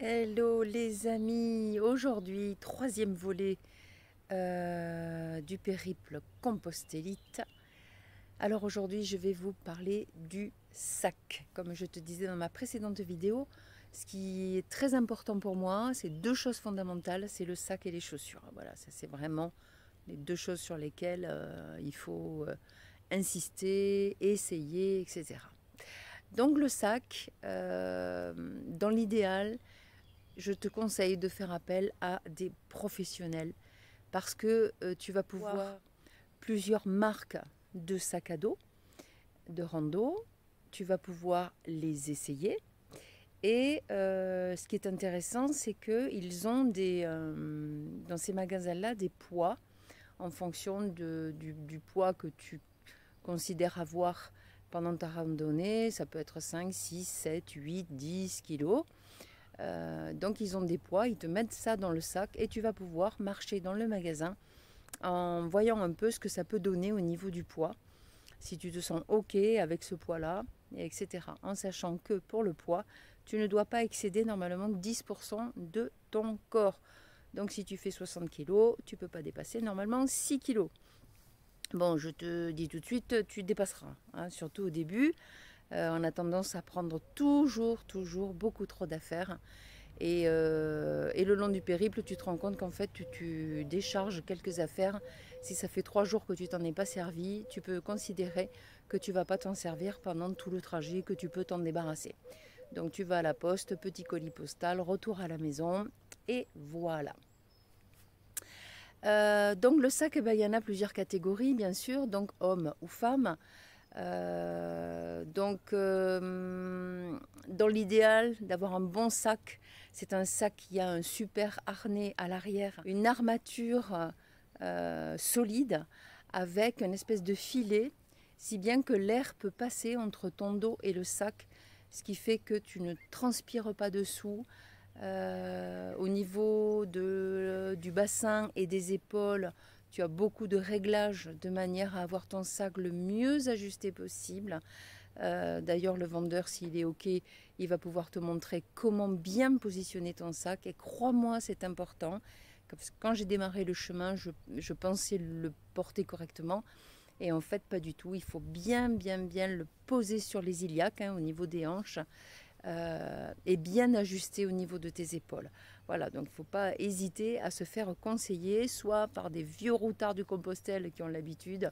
Hello les amis, aujourd'hui troisième volet du périple Compostélite. Alors aujourd'hui je vais vous parler du sac. Comme je te disais dans ma précédente vidéo, ce qui est très important pour moi, c'est deux choses fondamentales, c'est le sac et les chaussures. Voilà, ça c'est vraiment les deux choses sur lesquelles il faut insister, essayer, etc. Donc le sac, dans l'idéal, je te conseille de faire appel à des professionnels parce que tu vas pouvoir plusieurs marques de sacs à dos, de rando, tu vas pouvoir les essayer. Et ce qui est intéressant, c'est qu'ils ont dans ces magasins-là des poids en fonction du poids que tu considères avoir pendant ta randonnée. Ça peut être 5, 6, 7, 8, 10 kilos. Donc ils ont des poids, ils te mettent ça dans le sac et tu vas pouvoir marcher dans le magasin en voyant un peu ce que ça peut donner au niveau du poids, si tu te sens ok avec ce poids là, etc. En sachant que pour le poids, tu ne dois pas excéder normalement 10% de ton corps. Donc si tu fais 60 kg, tu ne peux pas dépasser normalement 6 kg. Bon, je te dis tout de suite, tu dépasseras, hein, surtout au début. On a tendance à prendre toujours beaucoup trop d'affaires. Et le long du périple, tu te rends compte qu'en fait, tu décharges quelques affaires. Si ça fait 3 jours que tu t'en es pas servi, tu peux considérer que tu vas pas t'en servir pendant tout le trajet, que tu peux t'en débarrasser. Donc tu vas à la poste, petit colis postal, retour à la maison, et voilà. Donc le sac, il y en a plusieurs catégories, bien sûr, donc homme ou femme. Dans l'idéal d'avoir un bon sac, c'est un sac qui a un super harnais à l'arrière, une armature solide avec une espèce de filet, si bien que l'air peut passer entre ton dos et le sac, ce qui fait que tu ne transpires pas dessous. Au niveau du bassin et des épaules, tu as beaucoup de réglages de manière à avoir ton sac le mieux ajusté possible. D'ailleurs, le vendeur, s'il est OK, il va pouvoir te montrer comment bien positionner ton sac. Et crois-moi, c'est important. Parce que quand j'ai démarré le chemin, je pensais le porter correctement. Et en fait, pas du tout. Il faut bien le poser sur les iliaques, hein, au niveau des hanches. Et bien ajusté au niveau de tes épaules. Voilà, donc il ne faut pas hésiter à se faire conseiller, soit par des vieux routards du Compostelle qui ont l'habitude,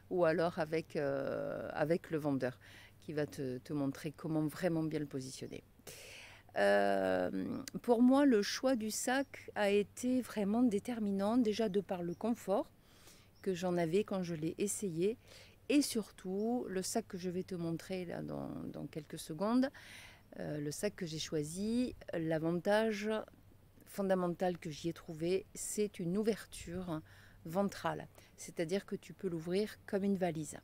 ou alors avec le vendeur qui va te montrer comment vraiment bien le positionner. Pour moi, le choix du sac a été vraiment déterminant, déjà de par le confort que j'en avais quand je l'ai essayé, et surtout le sac que je vais te montrer là dans quelques secondes. Le sac que j'ai choisi, l'avantage fondamental que j'y ai trouvé, c'est une ouverture ventrale. C'est-à-dire que tu peux l'ouvrir comme une valise.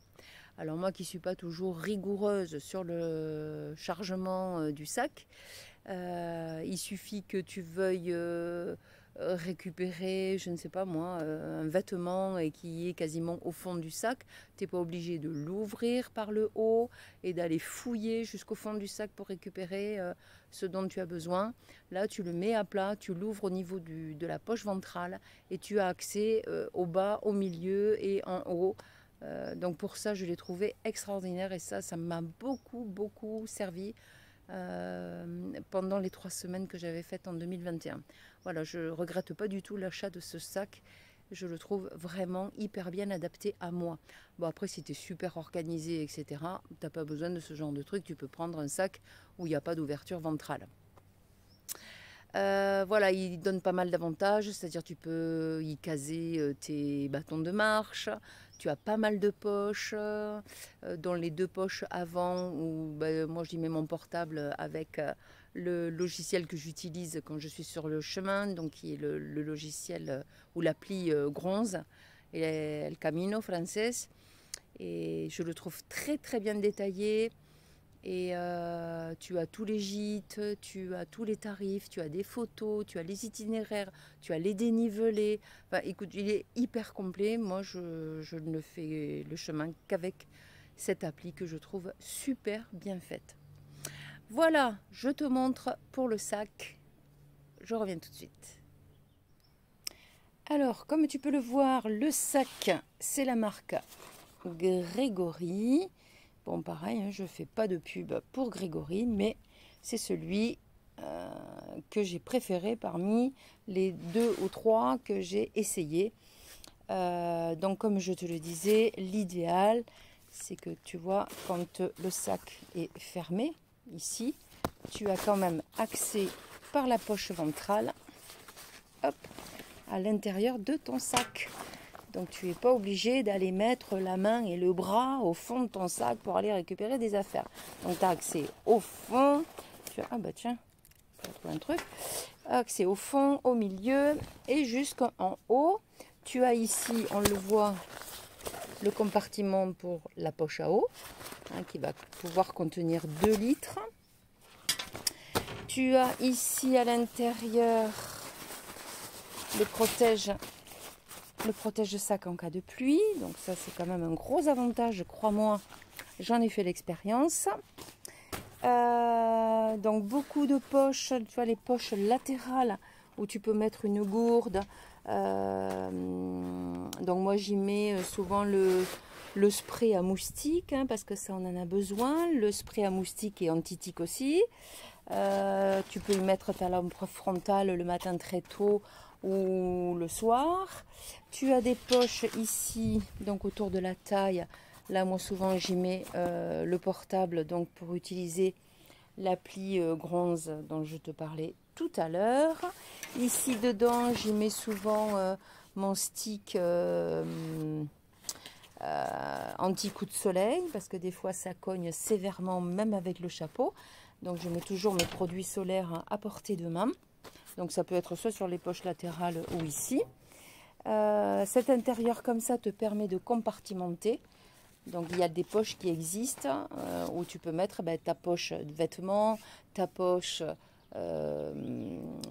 Alors moi qui ne suis pas toujours rigoureuse sur le chargement du sac, il suffit que tu veuilles récupérer, je ne sais pas moi, un vêtement et qui est quasiment au fond du sac. Tu n'es pas obligé de l'ouvrir par le haut et d'aller fouiller jusqu'au fond du sac pour récupérer ce dont tu as besoin. Là, tu le mets à plat, tu l'ouvres au niveau de la poche ventrale et tu as accès au bas, au milieu et en haut. Donc pour ça, je l'ai trouvé extraordinaire et ça m'a beaucoup servi pendant les 3 semaines que j'avais faites en 2021. Voilà, je ne regrette pas du tout l'achat de ce sac. Je le trouve vraiment hyper bien adapté à moi. Bon, après, si tu es super organisé, etc., tu n'as pas besoin de ce genre de truc. Tu peux prendre un sac où il n'y a pas d'ouverture ventrale. Voilà, il donne pas mal d'avantages, c'est-à-dire tu peux y caser tes bâtons de marche, tu as pas mal de poches, dans les 2 poches avant, où moi j'y mets mon portable avec le logiciel que j'utilise quand je suis sur le chemin, donc qui est le logiciel ou l'appli Gronze, et El Camino français, et je le trouve très bien détaillé. Et tu as tous les gîtes, tu as tous les tarifs, tu as des photos, tu as les itinéraires, tu as les dénivelés. Enfin, écoute, il est hyper complet. Moi, je ne fais le chemin qu'avec cette appli que je trouve super bien faite. Voilà, je te montre pour le sac. je reviens tout de suite. Alors, comme tu peux le voir, le sac, c'est la marque Grégory. Bon, pareil, hein, je ne fais pas de pub pour Grégory, mais c'est celui que j'ai préféré parmi les 2 ou 3 que j'ai essayé. Donc, comme je te le disais, l'idéal, c'est que tu vois, quand le sac est fermé, ici, tu as quand même accès par la poche ventrale, hop, à l'intérieur de ton sac. Donc tu n'es pas obligé d'aller mettre la main et le bras au fond de ton sac pour aller récupérer des affaires. Donc tu as accès au fond. Ah bah tiens, je vais trouver un truc. Accès au fond, au milieu et jusqu'en haut. Tu as ici, on le voit, le compartiment pour la poche à eau, hein, qui va pouvoir contenir 2 litres. Tu as ici à l'intérieur le protège-sac en cas de pluie. Donc ça, c'est quand même un gros avantage, crois-moi, j'en ai fait l'expérience. Donc beaucoup de poches, tu vois, les poches latérales où tu peux mettre une gourde. Donc moi, j'y mets souvent le spray à moustiques, hein, parce que ça, on en a besoin. Le spray à moustiques et anti-tic aussi. Tu peux y mettre ta lampe frontale le matin très tôt ou le soir. Tu as des poches ici, donc autour de la taille. Là, moi, souvent, j'y mets le portable, donc pour utiliser l'appli Gronze dont je te parlais tout à l'heure. Ici, dedans, j'y mets souvent mon stick anti-coup de soleil, parce que des fois, ça cogne sévèrement, même avec le chapeau. Donc, je mets toujours mes produits solaires à portée de main. Donc ça peut être soit sur les poches latérales ou ici. Cet intérieur comme ça te permet de compartimenter. Donc il y a des poches qui existent où tu peux mettre ta poche de vêtements, ta poche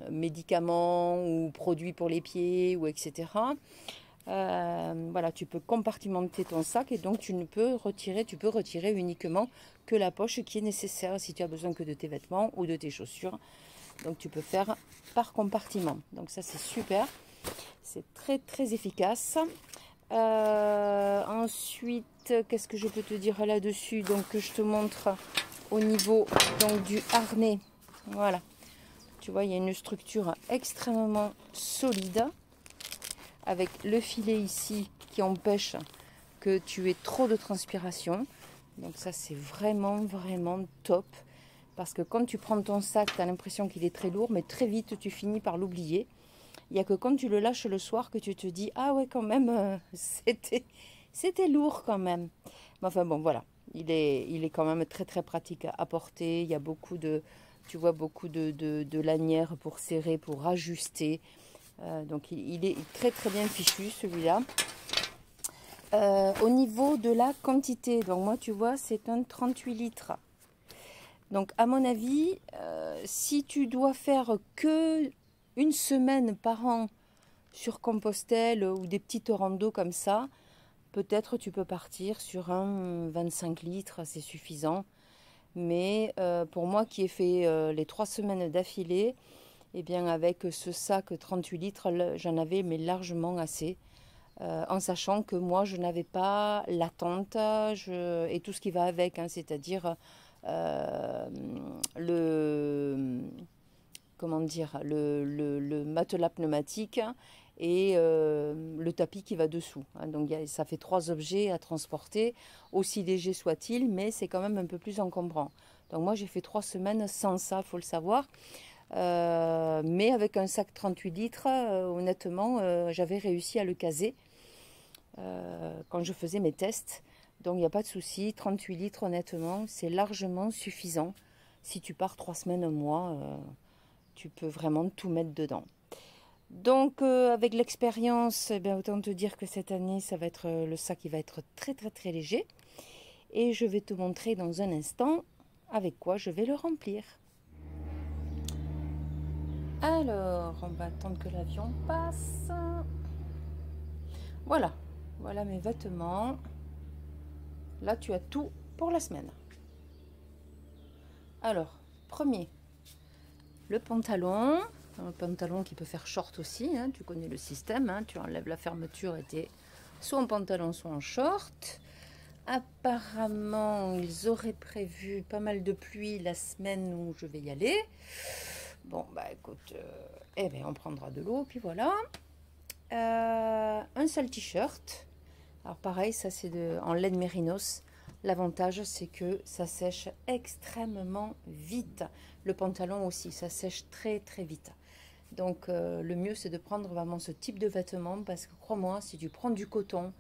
médicaments ou produits pour les pieds ou etc. Voilà, tu peux compartimenter ton sac et donc tu peux retirer uniquement que la poche qui est nécessaire si tu as besoin que de tes vêtements ou de tes chaussures. Donc tu peux faire par compartiment. Donc ça c'est super. C'est très très efficace. Ensuite, qu'est-ce que je peux te dire là-dessus? Donc je te montre au niveau donc, du harnais. Voilà. Tu vois, il y a une structure extrêmement solide. Avec le filet ici qui empêche que tu aies trop de transpiration. Donc ça c'est vraiment vraiment top. Parce que quand tu prends ton sac, tu as l'impression qu'il est très lourd, mais très vite, tu finis par l'oublier. Il n'y a que quand tu le lâches le soir que tu te dis « Ah ouais, quand même, c'était lourd quand même. » Mais enfin bon, voilà. Il est quand même très très pratique à porter. Il y a beaucoup de, tu vois, beaucoup de lanières pour serrer, pour ajuster. Donc il est très très bien fichu celui-là. Au niveau de la quantité, donc moi tu vois, c'est un 38 litres. Donc, à mon avis, si tu dois faire que une semaine par an sur Compostelle ou des petites randos comme ça, peut-être tu peux partir sur un 25 litres, c'est suffisant. Mais pour moi qui ai fait les 3 semaines d'affilée, eh bien avec ce sac 38 litres, j'en avais mais largement assez. En sachant que moi, je n'avais pas la tente et tout ce qui va avec, hein, c'est-à-dire comment dire, le matelas pneumatique et le tapis qui va dessous. Hein. Donc ça fait 3 objets à transporter, aussi léger soit-il, mais c'est quand même un peu plus encombrant. Donc moi j'ai fait 3 semaines sans ça, il faut le savoir. Mais avec un sac 38 litres, honnêtement, j'avais réussi à le caser quand je faisais mes tests. Donc il n'y a pas de souci, 38 litres honnêtement, c'est largement suffisant. Si tu pars 3 semaines, un mois, tu peux vraiment tout mettre dedans. Donc avec l'expérience, eh bien, autant te dire que cette année, ça va être le sac qui va être très très très léger. Et je vais te montrer dans un instant avec quoi je vais le remplir. Alors, on va attendre que l'avion passe. Voilà, voilà mes vêtements. Là, tu as tout pour la semaine. Alors, premier, le pantalon. Un pantalon qui peut faire short aussi, hein, tu connais le système, hein, tu enlèves la fermeture et t'es soit en pantalon, soit en short. Apparemment, ils auraient prévu pas mal de pluie la semaine où je vais y aller. Bon, bah écoute, eh ben, on prendra de l'eau, puis voilà. Un seul t-shirt. Alors pareil, ça c'est en laine mérinos. L'avantage, c'est que ça sèche extrêmement vite. Le pantalon aussi, ça sèche très très vite. Donc le mieux, c'est de prendre vraiment ce type de vêtements parce que crois-moi, si tu prends du coton,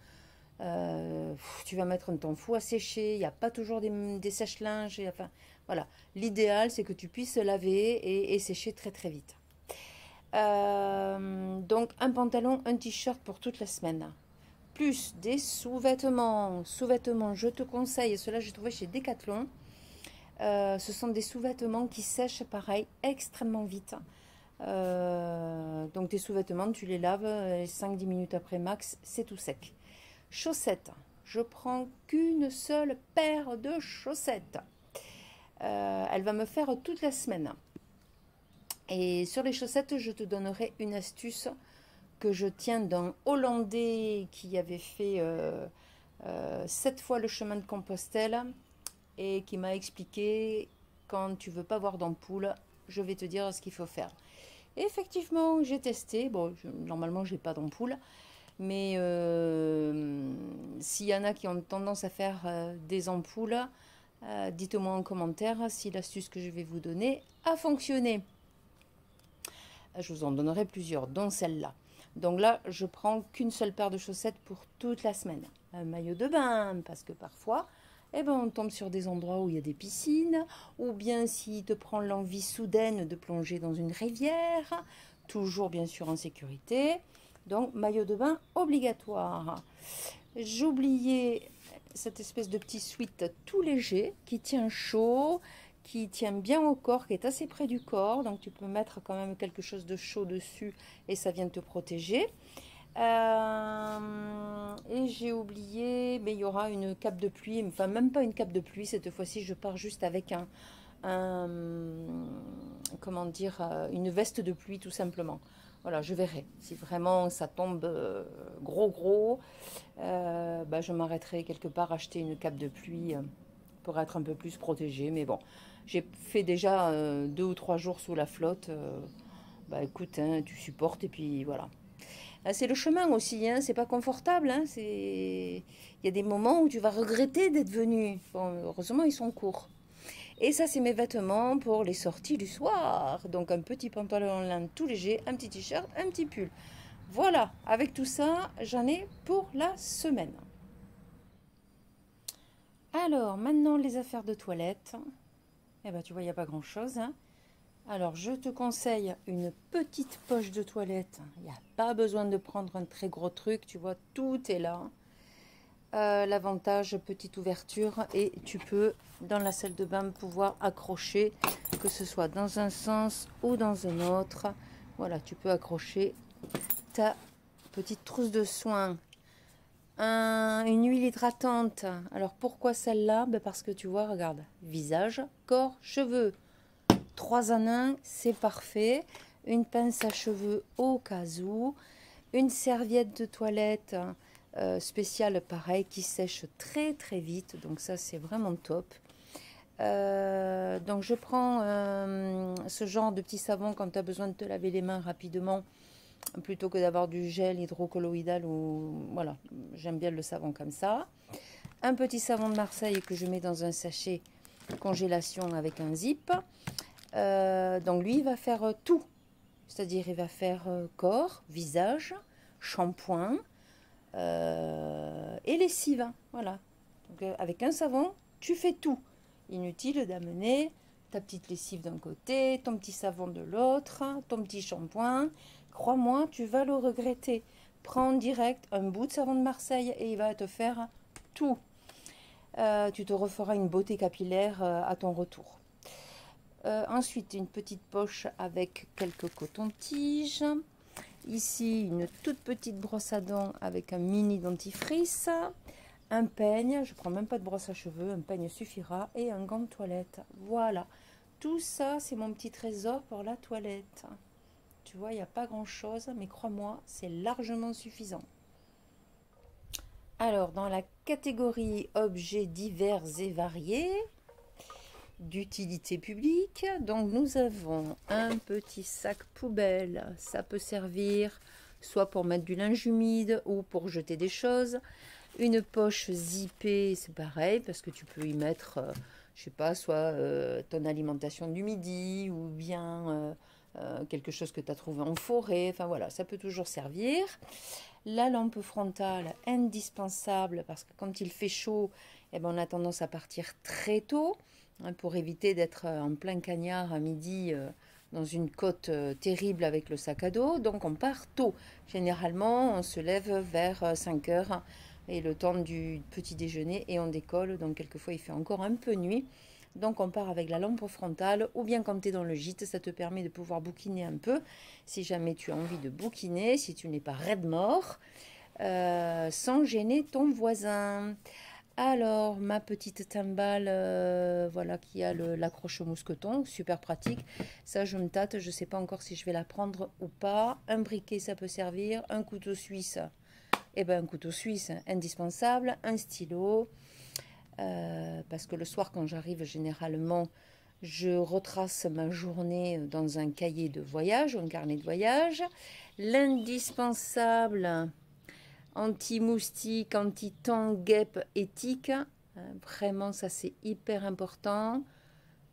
tu vas mettre un temps fou à sécher. Il n'y a pas toujours des sèche-linges. Enfin, voilà. L'idéal, c'est que tu puisses laver et sécher très très vite. Donc un pantalon, un t-shirt pour toute la semaine. Plus des sous-vêtements. Sous-vêtements, je te conseille, cela j'ai trouvé chez Decathlon. Ce sont des sous-vêtements qui sèchent pareil extrêmement vite. Donc tes sous-vêtements, tu les laves 5-10 minutes après max, c'est tout sec. Chaussettes, je prends qu'une seule paire de chaussettes. Elle va me faire toute la semaine. Et sur les chaussettes, je te donnerai une astuce que je tiens d'un Hollandais qui avait fait 7 fois le chemin de Compostelle et qui m'a expliqué quand tu veux pas voir d'ampoule, je vais te dire ce qu'il faut faire. Et effectivement, j'ai testé. Bon, normalement, j'ai pas d'ampoule, mais s'il y en a qui ont tendance à faire des ampoules, dites-moi en commentaire si l'astuce que je vais vous donner a fonctionné. Je vous en donnerai plusieurs, dont celle-là. Donc là, je prends qu'une seule paire de chaussettes pour toute la semaine. Un maillot de bain, parce que parfois, eh ben, on tombe sur des endroits où il y a des piscines, ou bien s'il te prend l'envie soudaine de plonger dans une rivière, toujours bien sûr en sécurité. Donc, maillot de bain obligatoire. J'oubliais cette espèce de petit sweat tout léger qui tient chaud, qui tient bien au corps, qui est assez près du corps. Donc, tu peux mettre quand même quelque chose de chaud dessus et ça vient te protéger. Et j'ai oublié, mais il y aura une cape de pluie, enfin même pas une cape de pluie cette fois-ci, je pars juste avec comment dire, une veste de pluie tout simplement. Voilà, je verrai. Si vraiment ça tombe gros, bah, je m'arrêterai quelque part acheter une cape de pluie pour être un peu plus protégée. Mais bon, j'ai fait déjà 2 ou 3 jours sous la flotte. Bah écoute, hein, tu supportes et puis voilà. C'est le chemin aussi, hein, c'est pas confortable. Hein, il y a des moments où tu vas regretter d'être venu. Bon, heureusement, ils sont courts. Et ça, c'est mes vêtements pour les sorties du soir. Donc, un petit pantalon en laine tout léger, un petit t-shirt, un petit pull. Voilà, avec tout ça, j'en ai pour la semaine. Alors, maintenant, les affaires de toilette. Eh ben, tu vois, il n'y a pas grand-chose, hein. Alors, je te conseille une petite poche de toilette. Il n'y a pas besoin de prendre un très gros truc. Tu vois, tout est là. L'avantage, petite ouverture. Et tu peux, dans la salle de bain, pouvoir accrocher, que ce soit dans un sens ou dans un autre. Voilà, tu peux accrocher ta petite trousse de soins. Une huile hydratante. Alors, pourquoi celle-là? Ben parce que tu vois, regarde, visage, corps, cheveux. 3 en 1, c'est parfait. Une pince à cheveux au cas où. Une serviette de toilette spéciale, pareil, qui sèche très très vite. Donc ça, c'est vraiment top. Donc je prends ce genre de petit savon quand tu as besoin de te laver les mains rapidement, plutôt que d'avoir du gel hydrocolloïdal. Ou voilà, j'aime bien le savon comme ça. Un petit savon de Marseille que je mets dans un sachet congélation avec un zip. Donc lui, il va faire tout. C'est-à-dire, il va faire corps, visage, shampoing et lessive. Voilà. Donc, avec un savon, tu fais tout. Inutile d'amener ta petite lessive d'un côté, ton petit savon de l'autre, ton petit shampoing. Crois-moi, tu vas le regretter. Prends direct un bout de savon de Marseille et il va te faire tout. Tu te referas une beauté capillaire à ton retour. Ensuite, une petite poche avec quelques cotons-tiges. Ici, une toute petite brosse à dents avec un mini dentifrice. Un peigne, je ne prends même pas de brosse à cheveux, un peigne suffira. Et un gant de toilette. Voilà. Tout ça, c'est mon petit trésor pour la toilette. Tu vois, il n'y a pas grand-chose, mais crois-moi, c'est largement suffisant. Alors, dans la catégorie objets divers et variés, d'utilité publique, donc nous avons un petit sac poubelle. Ça peut servir soit pour mettre du linge humide ou pour jeter des choses. Une poche zippée, c'est pareil, parce que tu peux y mettre, je sais pas, soit ton alimentation du midi ou bien quelque chose que tu as trouvé en forêt. Enfin voilà, ça peut toujours servir. La lampe frontale, indispensable, parce que quand il fait chaud, eh ben, on a tendance à partir très tôt, hein, pour éviter d'être en plein cagnard à midi dans une côte terrible avec le sac à dos. Donc on part tôt. Généralement, on se lève vers 5 heures et le temps du petit déjeuner et on décolle. Donc quelquefois, il fait encore un peu nuit. Donc on part avec la lampe frontale, ou bien quand tu es dans le gîte, ça te permet de pouvoir bouquiner un peu, si jamais tu as envie de bouquiner, si tu n'es pas raide mort, sans gêner ton voisin. Alors, ma petite timbale, voilà, qui a l'accroche au mousqueton, super pratique. Ça, je me tâte, je ne sais pas encore si je vais la prendre ou pas. Un briquet, ça peut servir. Un couteau suisse, eh ben, un couteau suisse, indispensable. Un stylo. Parce que le soir, quand j'arrive, généralement, je retrace ma journée dans un cahier de voyage ou un carnet de voyage. L'indispensable anti-moustique, anti-temps, guêpe, éthique. Vraiment, ça c'est hyper important.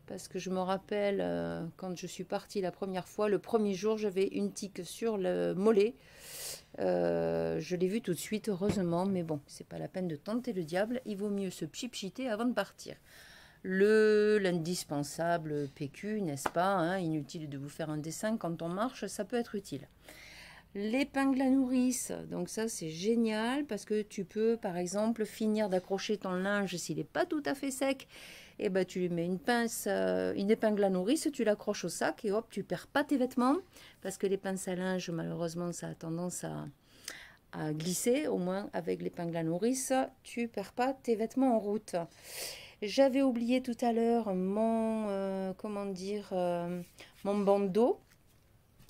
Parce que je me rappelle, quand je suis partie la première fois, le premier jour, j'avais une tique sur le mollet. Je l'ai vu tout de suite, heureusement, mais bon, c'est pas la peine de tenter le diable, il vaut mieux se pchipchiter avant de partir. L'indispensable PQ, n'est-ce pas, hein, inutile de vous faire un dessin, quand on marche, ça peut être utile. L'épingle à nourrice, donc ça c'est génial, parce que tu peux, par exemple, finir d'accrocher ton linge s'il n'est pas tout à fait sec, et ben tu lui mets une pince, une épingle à nourrice, tu l'accroches au sac et hop, tu perds pas tes vêtements, parce que les pinces à linge, malheureusement, ça a tendance à glisser, au moins avec l'épingle à nourrice, tu perds pas tes vêtements en route. J'avais oublié tout à l'heure mon, comment dire, mon bandeau.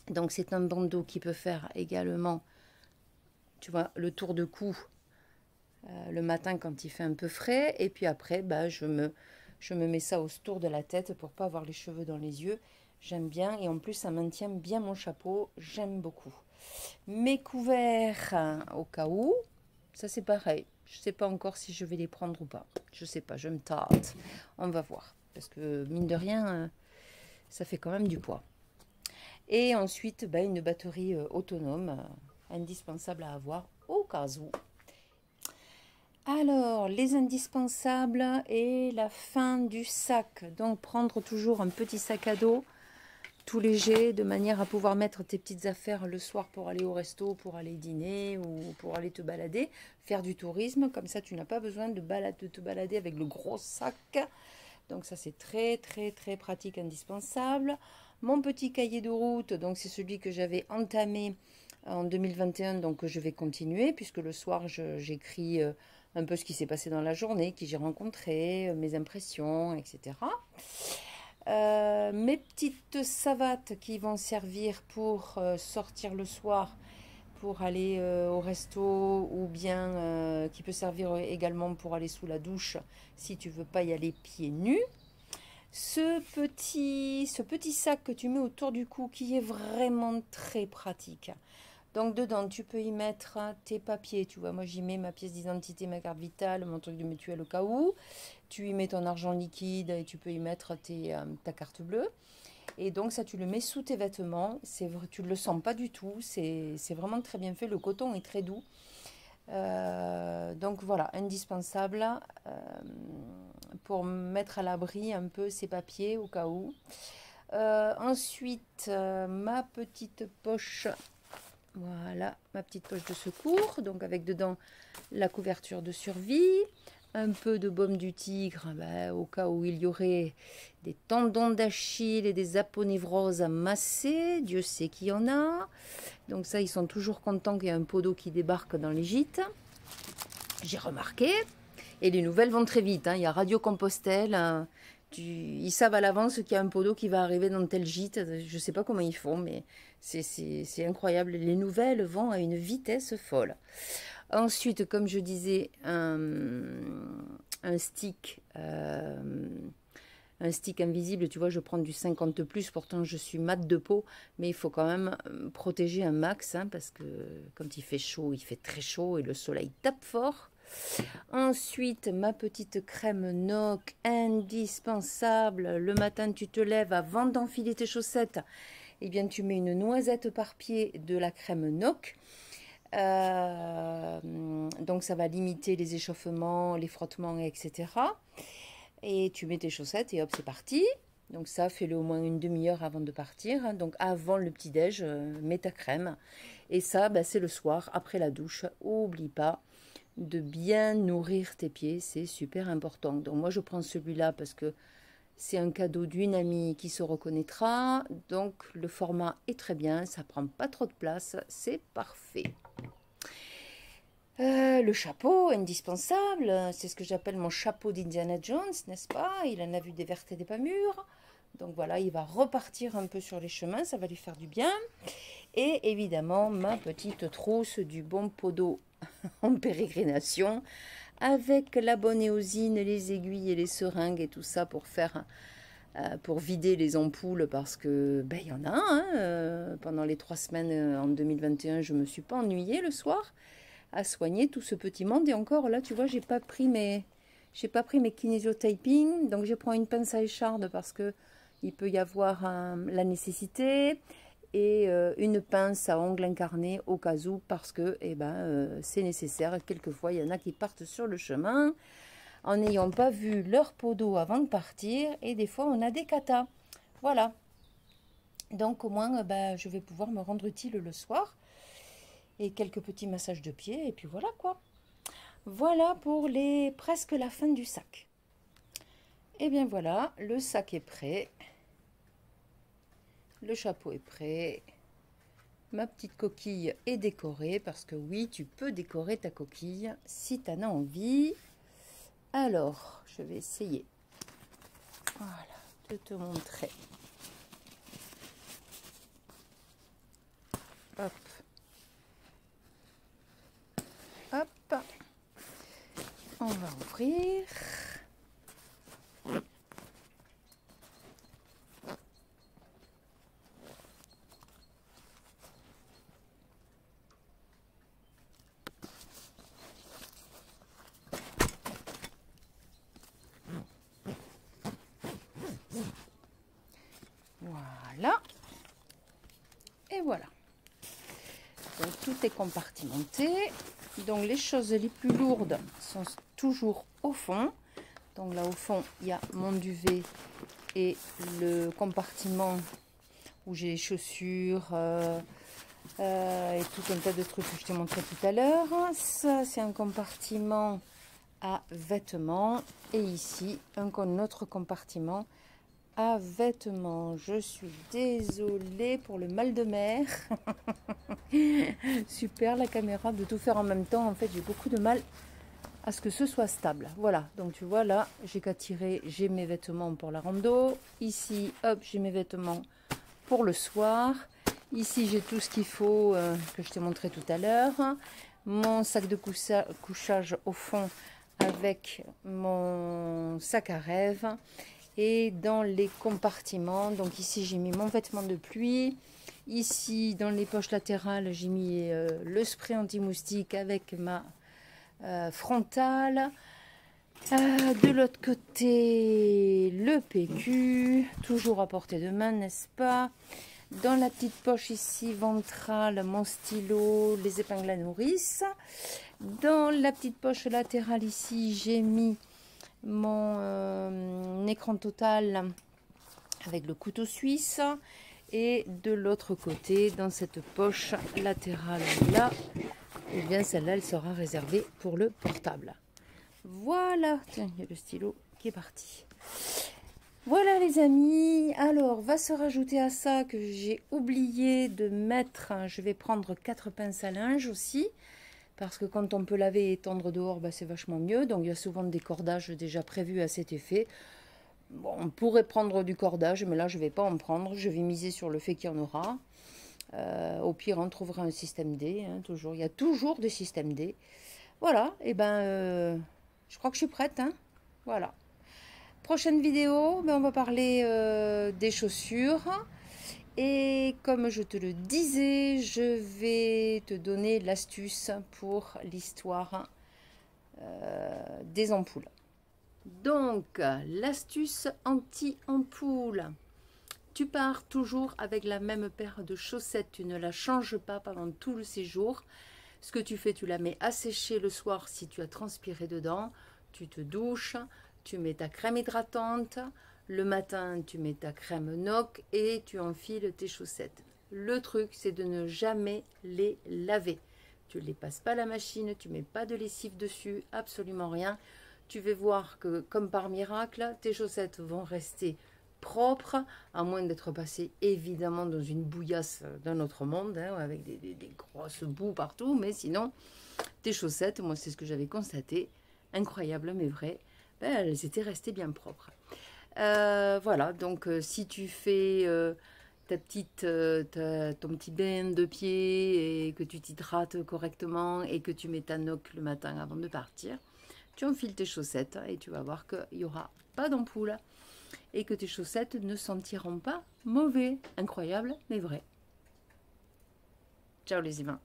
Donc c'est un bandeau qui peut faire également, tu vois, le tour de cou le matin quand il fait un peu frais, et puis après, bah, je me mets ça autour de la tête pour pas avoir les cheveux dans les yeux. J'aime bien, et en plus ça maintient bien mon chapeau, j'aime beaucoup. Mes couverts, au cas où, ça c'est pareil. Je sais pas encore si je vais les prendre ou pas. Je sais pas, je me tâte. On va voir. Parce que mine de rien, ça fait quand même du poids. Et ensuite, bah, une batterie autonome, indispensable à avoir au cas où. Alors, les indispensables et la fin du sac. Donc, prendre toujours un petit sac à dos, tout léger, de manière à pouvoir mettre tes petites affaires le soir pour aller au resto, pour aller dîner ou pour aller te balader, faire du tourisme. Comme ça, tu n'as pas besoin de te balader avec le gros sac. Donc ça, c'est très, très, très pratique, indispensable. Mon petit cahier de route, donc c'est celui que j'avais entamé en 2021, donc je vais continuer, puisque le soir, j'écris un peu ce qui s'est passé dans la journée, qui j'ai rencontré, mes impressions, etc. Mes petites savates qui vont servir pour sortir le soir, pour aller au resto, ou bien qui peut servir également pour aller sous la douche si tu veux pas y aller pieds nus. Ce petit sac que tu mets autour du cou qui est vraiment très pratique. Donc dedans, tu peux y mettre tes papiers. Tu vois, moi j'y mets ma pièce d'identité, ma carte vitale, mon truc de mutuelle au cas où. Tu y mets ton argent liquide et tu peux y mettre ta carte bleue. Et donc ça, tu le mets sous tes vêtements. Tu ne le sens pas du tout. C'est vraiment très bien fait. Le coton est très doux. Donc voilà, indispensable pour mettre à l'abri un peu ces papiers au cas où. Ensuite, ma petite poche, voilà, ma petite poche de secours, donc avec dedans la couverture de survie, un peu de baume du tigre, ben, au cas où il y aurait des tendons d'Achille et des aponevroses à masser, Dieu sait qu'il y en a. Donc ça, ils sont toujours contents qu'il y ait un pot d'eau qui débarque dans les gîtes. J'ai remarqué. Et les nouvelles vont très vite, hein. Il y a Radio Compostelle ils savent à l'avance qu'il y a un pot d'eau qui va arriver dans tel gîte. Je ne sais pas comment ils font, mais c'est incroyable. Les nouvelles vont à une vitesse folle. Ensuite, comme je disais, un stick invisible, tu vois, je prends du 50 plus, pourtant je suis mat de peau, mais il faut quand même protéger un max, hein, parce que quand il fait chaud, il fait très chaud et le soleil tape fort. Ensuite, ma petite crème Noc, indispensable. Le matin, tu te lèves, avant d'enfiler tes chaussettes, eh bien, tu mets une noisette par pied de la crème Noc. Donc, ça va limiter les échauffements, les frottements, etc. Et tu mets tes chaussettes et hop, c'est parti. Donc ça, fais-le au moins une demi-heure avant de partir. Donc avant le petit-déj, mets ta crème. Et ça, bah, c'est le soir, après la douche. Oublie pas de bien nourrir tes pieds, c'est super important. Donc moi, je prends celui-là parce que c'est un cadeau d'une amie qui se reconnaîtra. Donc le format est très bien, ça prend pas trop de place, c'est parfait. Le chapeau, indispensable, c'est ce que j'appelle mon chapeau d'Indiana Jones, n'est-ce pas? Il en a vu des vertes et des pas mûres. Donc voilà, il va repartir un peu sur les chemins, ça va lui faire du bien. Et évidemment, ma petite trousse du bon pot d'eau en pérégrination, avec la bonne éosine, les aiguilles et les seringues et tout ça pour faire... pour vider les ampoules parce que ben, y en a, hein, pendant les 3 semaines en 2021, je ne me suis pas ennuyée le soir à soigner tout ce petit monde. Et encore là, tu vois, j'ai pas pris mes kinésiotaping, donc je prends une pince à écharde parce que il peut y avoir la nécessité, et une pince à ongles incarnés au cas où, parce que c'est nécessaire. Quelquefois, il y en a qui partent sur le chemin en n'ayant pas vu leur pot d'eau avant de partir, et des fois on a des catas. Voilà. Donc au moins, je vais pouvoir me rendre utile le soir. Et quelques petits massages de pieds, et puis voilà quoi. Voilà pour presque la fin du sac. Et bien voilà, le sac est prêt. Le chapeau est prêt. Ma petite coquille est décorée, parce que oui, tu peux décorer ta coquille si tu en as envie. Alors, je vais essayer, voilà, de te montrer. Hop. Hop. On va ouvrir. Voilà. Et voilà. Donc tout est compartimenté. Donc les choses les plus lourdes sont toujours au fond. Donc là au fond, il y a mon duvet et le compartiment où j'ai les chaussures et tout un tas de trucs que je t'ai montré tout à l'heure. Ça, c'est un compartiment à vêtements. Et ici, un autre compartiment à vêtements. Je suis désolée pour le mal de mer. Super la caméra de tout faire en même temps. En fait, j'ai beaucoup de mal à ce que ce soit stable. Voilà, donc tu vois là, j'ai qu'à tirer, j'ai mes vêtements pour la rando. Ici, hop, j'ai mes vêtements pour le soir. Ici, j'ai tout ce qu'il faut que je t'ai montré tout à l'heure. Mon sac de couchage au fond avec mon sac à rêve. Et dans les compartiments, donc ici j'ai mis mon vêtement de pluie. Ici, dans les poches latérales, j'ai mis le spray anti-moustique avec ma frontale. De l'autre côté, le PQ, toujours à portée de main, n'est-ce pas? Dans la petite poche ici, ventrale, mon stylo, les épingles à nourrice. Dans la petite poche latérale ici, j'ai mis mon écran total avec le couteau suisse. Et de l'autre côté, dans cette poche latérale là, et bien celle-là, elle sera réservée pour le portable. Voilà, tiens, il y a le stylo qui est parti. Voilà les amis, alors va se rajouter à ça que j'ai oublié de mettre, je vais prendre 4 pinces à linge aussi, parce que quand on peut laver et étendre dehors, c'est vachement mieux. Donc il y a souvent des cordages déjà prévus à cet effet. Bon, on pourrait prendre du cordage, mais là, je ne vais pas en prendre. Je vais miser sur le fait qu'il y en aura. Au pire, on trouvera un système D, hein, toujours. Il y a toujours des systèmes D. Voilà, et ben, je crois que je suis prête, hein. Voilà. Prochaine vidéo, ben, on va parler des chaussures. Et comme je te le disais, je vais te donner l'astuce pour l'histoire des ampoules. Donc, l'astuce anti-ampoule. Tu pars toujours avec la même paire de chaussettes, tu ne la changes pas pendant tout le séjour. Ce que tu fais, tu la mets à sécher le soir si tu as transpiré dedans. Tu te douches, tu mets ta crème hydratante. Le matin, tu mets ta crème NOC et tu enfiles tes chaussettes. Le truc, c'est de ne jamais les laver. Tu ne les passes pas à la machine, tu ne mets pas de lessive dessus, absolument rien. Tu vas voir que, comme par miracle, tes chaussettes vont rester propres, à moins d'être passées évidemment dans une bouillasse d'un autre monde, hein, avec des grosses boues partout, mais sinon, tes chaussettes, moi c'est ce que j'avais constaté, incroyable mais vrai, ben, elles étaient restées bien propres. Voilà, donc si tu fais ton petit bain de pied et que tu t'hydrates correctement et que tu mets ta noc le matin avant de partir, tu enfiles tes chaussettes et tu vas voir qu'il n'y aura pas d'ampoule et que tes chaussettes ne sentiront pas mauvais. Incroyable, mais vrai. Ciao les humains.